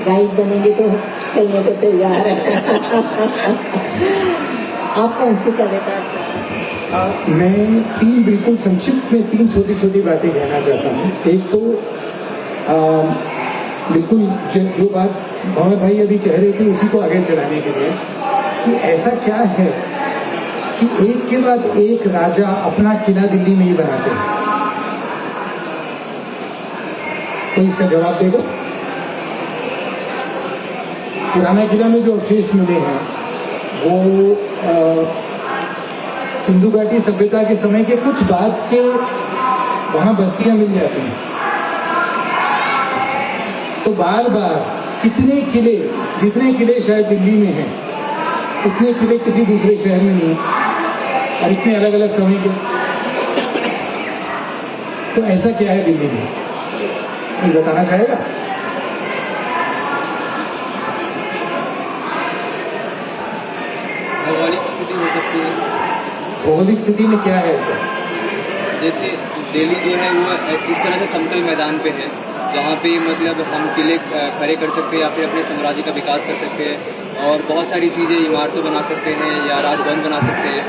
Guide बनेंगे तो चलने को तैयार है। आप कौन सी कविता? मैं बिल्कुल संक्षिप्त में 3 छोटी छोटी बातें कहना चाहता हूँ। एक तो बिल्कुल जो बात भंवर भाई अभी कह रहे थे उसी को आगे चलाने के लिए कि ऐसा क्या है कि एक के बाद एक राजा अपना किला दिल्ली में ही बनाते हैं। कोई इसका जवाब देगा? पुराना किला में जो अवशेष मिले हैं वो सिंधु घाटी सभ्यता के समय के कुछ बाद के वहां बस्तियां मिल जाती हैं। तो बार बार कितने किले, जितने किले शायद दिल्ली में हैं उतने किले किसी दूसरे शहर में नहीं, और इतने अलग अलग समय के। तो ऐसा क्या है दिल्ली में, कोई बताना चाहेगा? भौगोलिक स्थिति हो सकती है। भौगोलिक स्थिति में क्या है ऐसा? जैसे दिल्ली जो है वो इस तरह से समतल मैदान पे है जहाँ पे मतलब हम किले खड़े कर सकते हैं या फिर अपने साम्राज्य का विकास कर सकते हैं और बहुत सारी चीज़ें, इमारतें बना सकते हैं या राजभवन बना सकते हैं।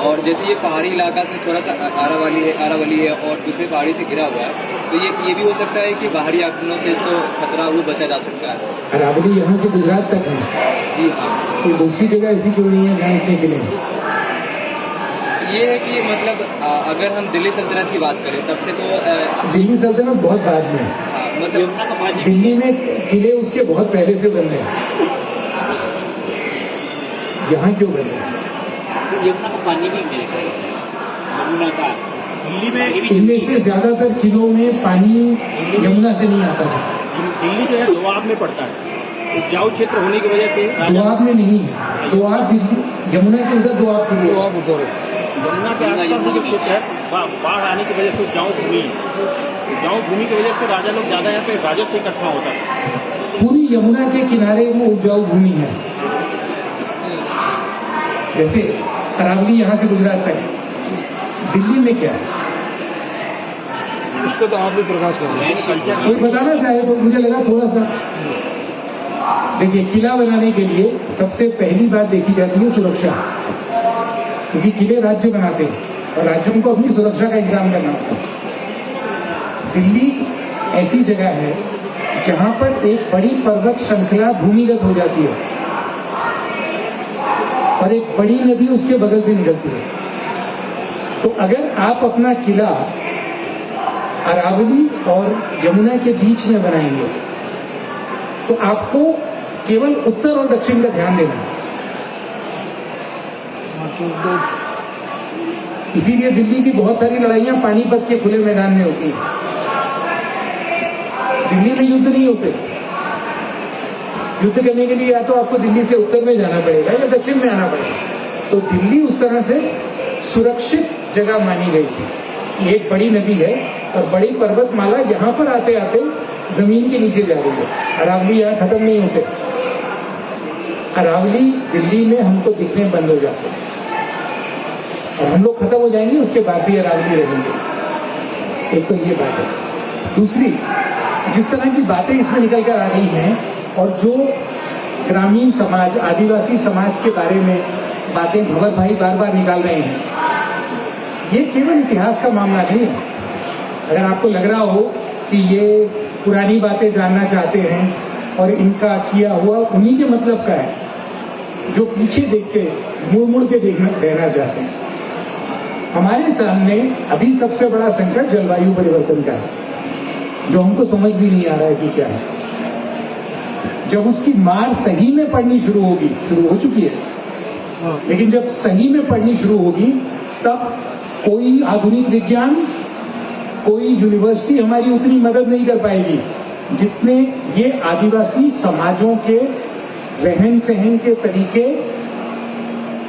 और जैसे ये पहाड़ी इलाका से थोड़ा सा आरावली है और दूसरे पहाड़ी से घिरा हुआ है, तो ये भी हो सकता है कि बाहरी आक्रमणों से इसको खतरा वो बचा जा सकता है। अरावली यहाँ से गुजरात तक है? जी हाँ। कोई दूसरी जगह ऐसी क्यों नहीं है जहाँ इतने किले? ये है कि मतलब अगर हम दिल्ली सल्तनत की बात करें तब से तो दिल्ली सल्तनत बहुत बाद में है। मतलब दिल्ली में किले उसके बहुत पहले से बन रहे हैं। यहाँ क्यों बन रहे हैं? यमुना का पानी भी मेरे ख्याल से, यमुना का दिल्ली में इनमें से ज्यादातर किलों में पानी यमुना से नहीं आता है। दिल्ली जो है दोआब में पड़ता है, उपजाऊ क्षेत्र होने की वजह से दोआब में नहीं है। दोआब दिल्ली, यमुना के उधर दोआब शुरू हुआ। यमुना के आसपास जो क्षेत्र है बाढ़ आने की वजह से उपजाऊ भूमि की वजह से राजा लोग ज्यादा यहाँ पे राजस्व इकट्ठा होता है। पूरी यमुना के किनारे वो उपजाऊ भूमि है। जैसे अरावली यहाँ से गुजरात तक है। दिल्ली में क्या है उस पर तो आप भी प्रकाश कर रहे हैं। कोई बताना चाहे तो मुझे लगा थोड़ा सा। देखिए, किला बनाने के लिए सबसे पहली बात देखी जाती है सुरक्षा, क्योंकि किले राज्य बनाते हैं और राज्यों को अपनी सुरक्षा का इंतजाम करना होता है। दिल्ली ऐसी जगह है जहां पर एक बड़ी पर्वत श्रृंखला भूमिगत हो जाती है और एक बड़ी नदी उसके बगल से निकलती है। तो अगर आप अपना किला अरावली और यमुना के बीच में बनाएंगे तो आपको केवल उत्तर और दक्षिण का ध्यान देना है। इसीलिए दिल्ली की बहुत सारी लड़ाइयां पानीपत के खुले मैदान में होती हैं। दिल्ली में युद्ध नहीं होते। युद्ध करने के लिए या तो आपको दिल्ली से उत्तर में जाना पड़ेगा या दक्षिण में आना पड़ेगा। तो दिल्ली उस तरह से सुरक्षित जगह मानी गई थी। एक बड़ी नदी है और बड़ी पर्वतमाला यहां पर आते आते जमीन के नीचे जा रही है। अरावली यहां खत्म नहीं होते। अरावली दिल्ली में हमको दिखने बंद हो जाते हैं और हम लोग खत्म हो जाएंगे, उसके बाद भी अरावली रहेंगे। एक तो ये बात है। दूसरी, जिस तरह की बातें इसमें निकल कर आ रही हैं और जो ग्रामीण समाज, आदिवासी समाज के बारे में बातें भंवर भाई बार बार निकाल रहे हैं, ये केवल इतिहास का मामला नहीं है। अगर आपको लग रहा हो कि ये पुरानी बातें जानना चाहते हैं और इनका किया हुआ उन्हीं के मतलब का है जो पीछे देख के मुड़ मुड़ के रहना चाहते हैं। हमारे सामने अभी सबसे बड़ा संकट जलवायु परिवर्तन का है, जो हमको समझ भी नहीं आ रहा है कि क्या है। जब उसकी मार सही में पड़नी शुरू हो चुकी है, लेकिन जब सही में पड़नी शुरू होगी तब कोई आधुनिक विज्ञान, कोई यूनिवर्सिटी हमारी उतनी मदद नहीं कर पाएगी जितने ये आदिवासी समाजों के रहन सहन के तरीके,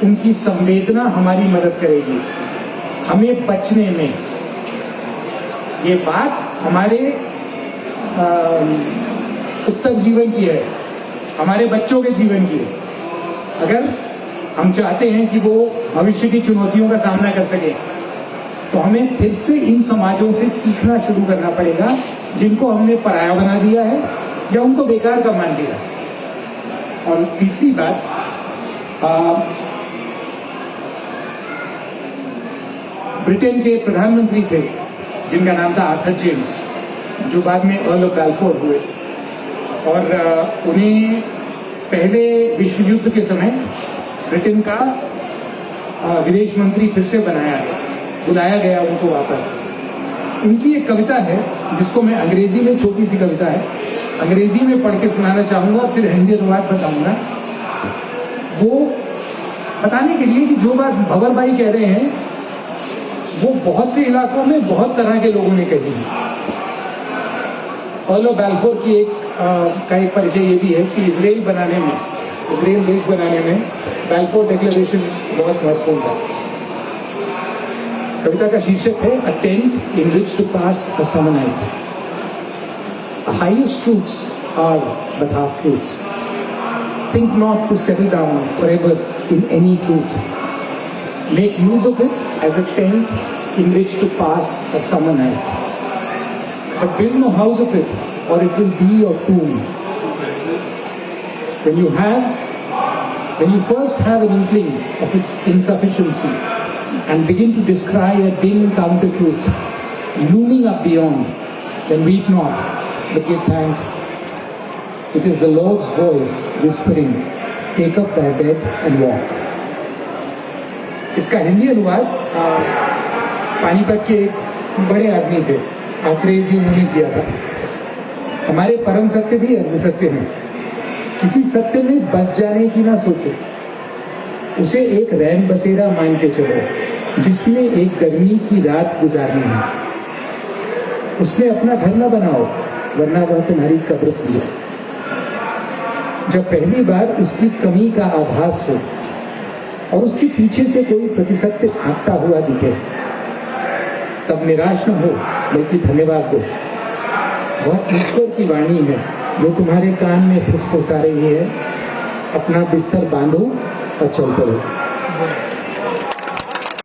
उनकी संवेदना हमारी मदद करेगी हमें बचने में। ये बात हमारे उत्तर जीवन की है, हमारे बच्चों के जीवन की है। अगर हम चाहते हैं कि वो भविष्य की चुनौतियों का सामना कर सके तो हमें फिर से इन समाजों से सीखना शुरू करना पड़ेगा जिनको हमने पराया बना दिया है या उनको बेकार का मान लिया। और तीसरी बात, ब्रिटेन के प्रधानमंत्री थे जिनका नाम था आर्थर जेम्स, जो बाद में अर्ल ऑफ बैलफोर हुए, और उन्हें पहले विश्व युद्ध के समय ब्रिटेन का विदेश मंत्री फिर से बुलाया गया उनको वापस। उनकी एक कविता है जिसको मैं अंग्रेजी में, छोटी सी कविता है, अंग्रेजी में पढ़ के सुनाना चाहूंगा, फिर हिंदी अनुवाद बताऊंगा। वो बताने के लिए कि जो बात भंवर भाई कह रहे हैं वो बहुत से इलाकों में बहुत तरह के लोगों ने कही है। अर्ल ऑफ बैलफोर की एक परिचय ये भी है कि इजराइल देश बनाने में बैलफोर डिक्लेरेशन बहुत महत्वपूर्ण है। कविता का शीर्षक है a tent in which to pass a summer night. The highest truths are but half truths. Think not to settle down forever in any truth. Make use of it as a tent in which to pass a summer night. But build no house of it, or it will be your tomb. When you first have an inkling of its insufficiency and begin to descry a dim counter-truth looming up beyond, then weep not, but give thanks. It is the Lord's voice whispering, take up thy bed and walk. इसका हिंदी अनुवाद पानीपत के एक बड़े आदमी थे, आत्रेय जी, उन्होंने किया था। हमारे परम सत्य भी अर्ध सत्य हैं। किसी सत्य में बस जाने की ना सोचो, उसे एक रैन बसेरा मान के चलो जिसमें एक गर्मी की रात गुजारनी है। उसमें अपना घर न बनाओ, वरना वह तुम्हारी कब्र भी है। जब पहली बार उसकी कमी का आभास हो और उसके पीछे से कोई प्रतिसत्य भागता हुआ दिखे, तब निराश न हो, बल्कि धन्यवाद दो। वह ईश्वर की वाणी है जो तुम्हारे कान में फुसफुसा रही है। अपना बिस्तर बांधो और चल पड़ो।